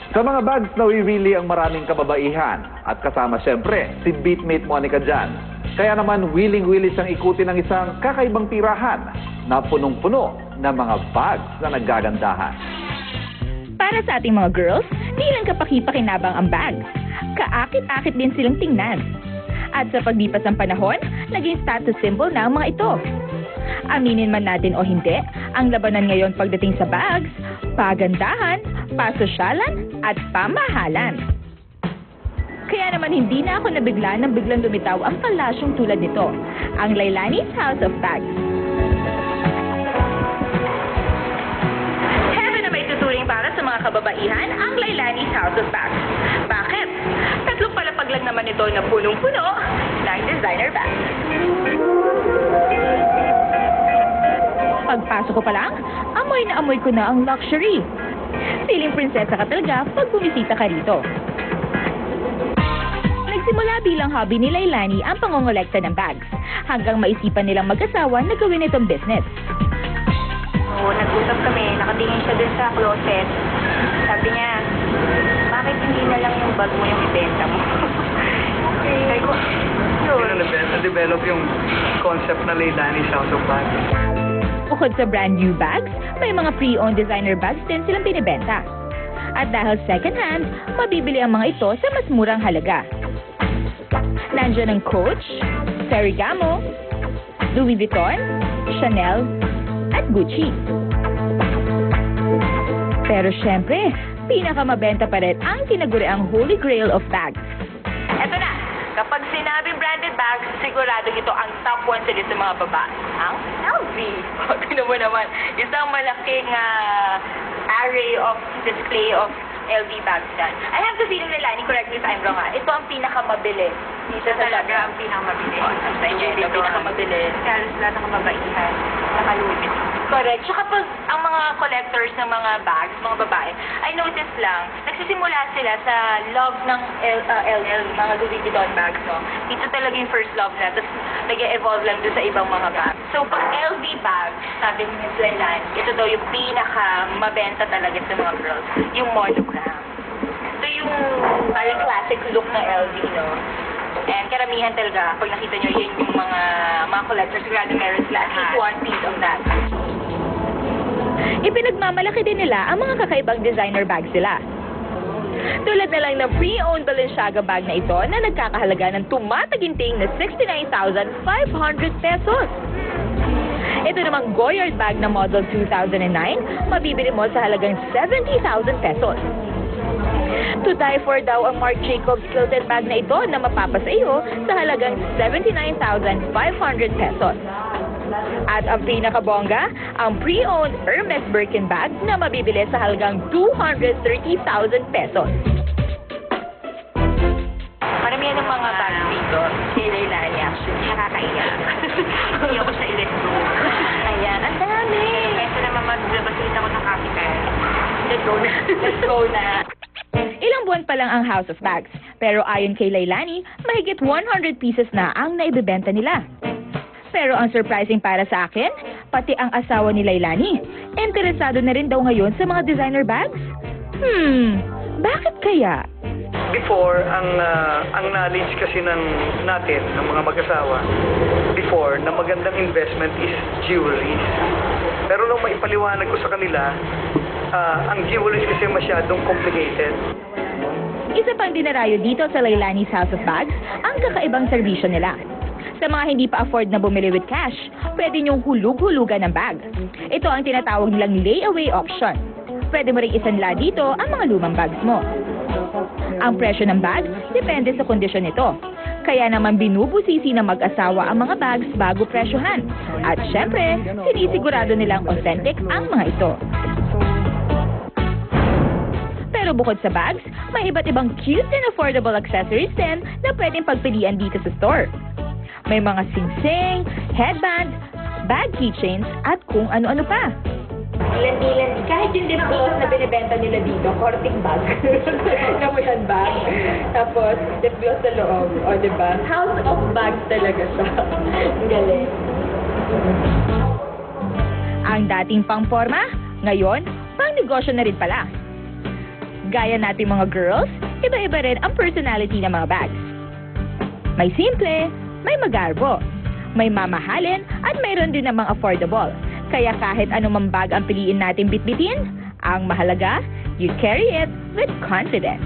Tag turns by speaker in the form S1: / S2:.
S1: Sa mga bags, nawiwili ang maraming kababaihan. At kasama siyempre, si beatmate Monica dyan. Kaya naman, willing-willing siyang ikutin ng isang kakaibang tirahan na punong-puno ng mga bags na naggagandahan.
S2: Para sa ating mga girls, di lang kapaki-pakinabang ang bags. Kaakit-akit din silang tingnan. At sa paglipas ng panahon, naging status symbol na ang mga ito. Aminin man natin o hindi, ang labanan ngayon pagdating sa bags, pagandahan, pasosyalan, at pamahalan. Kaya naman hindi na ako nabigla nang biglang lumitaw ang palasyong tulad nito, ang Lailani's House of Bags. Heaven na may tuturing para sa mga kababaihan, ang Lailani's House of Bags. Bakit? Tatlong palapag lang naman ito na punong-puno ng designer bags. Pagpasok ko pa lang, amoy na amoy ko na ang luxury. Feeling prinsesa ka talaga pag bumisita ka rito. Nagsimula bilang hobby ni Lailani ang pangongolekta ng bags, hanggang maisipan nilang mag-asawa na gawin itong business.
S3: Oo, nag-usap kami, nakatingin siya dun sa closet. Sabi niya, bakit hindi na lang yung bag mo yung ibenta mo? Sabi ko, yun.
S4: Na-develop yung concept na Lailani's House of Bags.
S2: Bukod sa brand new bags, may mga pre-owned designer bags din silang binibenta. At dahil second hand, mabibili ang mga ito sa mas murang halaga. Nandiyan ang Coach, Ferragamo, Louis Vuitton, Chanel, at Gucci. Pero syempre, pinakamabenta pa rin ang tinaguriang Holy Grail of bags. Eto na, kapag sinabing branded bags, sigurado ito ang top 1 sa mga babae. Ang LV. Tingnan mo naman, isang malaking array of display of LV bags yan. I have the feeling, Lailani, correct me if I'm wrong ito ang pinakamabili. Dito talaga ang pinakamabili. Sa inyo, ito ang pinakamabili.
S3: Kaya lahat ng kababaihan, nakaluwit ito.
S2: Correct. Tsaka pag ang mga collectors ng mga bags, mga babae, I noticed lang, nagsisimula sila sa love ng LV, mga Louis Vuitton bags, no? Dito talaga yung first love na, tapos nag-evolve lang doon sa ibang mga bags. So, pag LV bags, sabi ni Ms. Lailani, ito daw yung pinaka-mabenta talaga sa mga girls, yung monogram. Ito yung parang classic look ng LV, no? And karamihan talaga, pag nakita nyo, yun yung mga collectors, sigurado meron sila at least one piece of that. Ipinagmamalaki din nila ang mga kakaibang designer bags sila. Tulad na lang ng pre-owned Balenciaga bag na ito na nagkakahalaga ng tumataginting na 69,500 pesos. Ito namang Goyard bag na model 2009, mabibili mo sa halagang 70,000 pesos. To die for daw ang Marc Jacobs kilted bag na ito na mapapasa iyo sa halagang 79,500 pesos. At ang pinakabongga, ang pre-owned Hermes Birkin bag na mabibili sa halagang 230,000 pesos. Maramihan ng mga bags dito, si Lailani actually, nakakaiyak. Hindi ako sa electro. Ayan, ang dami.
S3: Kaya naman maglabasit ako ng capital.
S2: Let's go na. Let's go na. Ilang buwan pa lang ang House of Bags, pero ayon kay Lailani, mahigit 100 pieces na ang naibebenta nila. Pero ang surprising para sa akin, pati ang asawa ni Lailani, interesado na rin daw ngayon sa mga designer bags. Bakit kaya?
S4: Before, ang knowledge kasi natin, ng mga mag-asawa, before, na magandang investment is jewelries. Pero nung maipaliwanag ko sa kanila, ang jewelries kasi masyadong complicated.
S2: Isa pang dinarayo dito sa Lailani's House of Bags, ang kakaibang serbisyo nila. Sa mga hindi pa afford na bumili with cash, pwede niyong hulug-hulugan ng bag. Ito ang tinatawag nilang layaway option. Pwede mo rin isanla dito ang mga lumang bags mo. Ang presyo ng bag, depende sa kondisyon nito. Kaya naman binubusisi ng mag-asawa ang mga bags bago presyohan. At syempre, sinisigurado nilang authentic ang mga ito. Pero bukod sa bags, may iba't ibang cute and affordable accessories din na pwedeng pagpilian dito sa store. May mga sing-sing, headbands, bag keychains, at kung ano-ano pa. Ilan-ilan, kahit yung lip gloss na binibenta nila dito, korting bag. Namuyan bag. Tapos, lip gloss sa loob. O, diba? House of bags talaga siya. Ang galing. Ang dating pang forma, ngayon, pang negosyo na rin pala. Gaya nating mga girls, iba-iba rin ang personality ng mga bags. May simple, may magarbo, may mamahalin, at mayroon din namang affordable. Kaya kahit anumang bag ang piliin natin bitbitin, ang mahalaga, you carry it with confidence.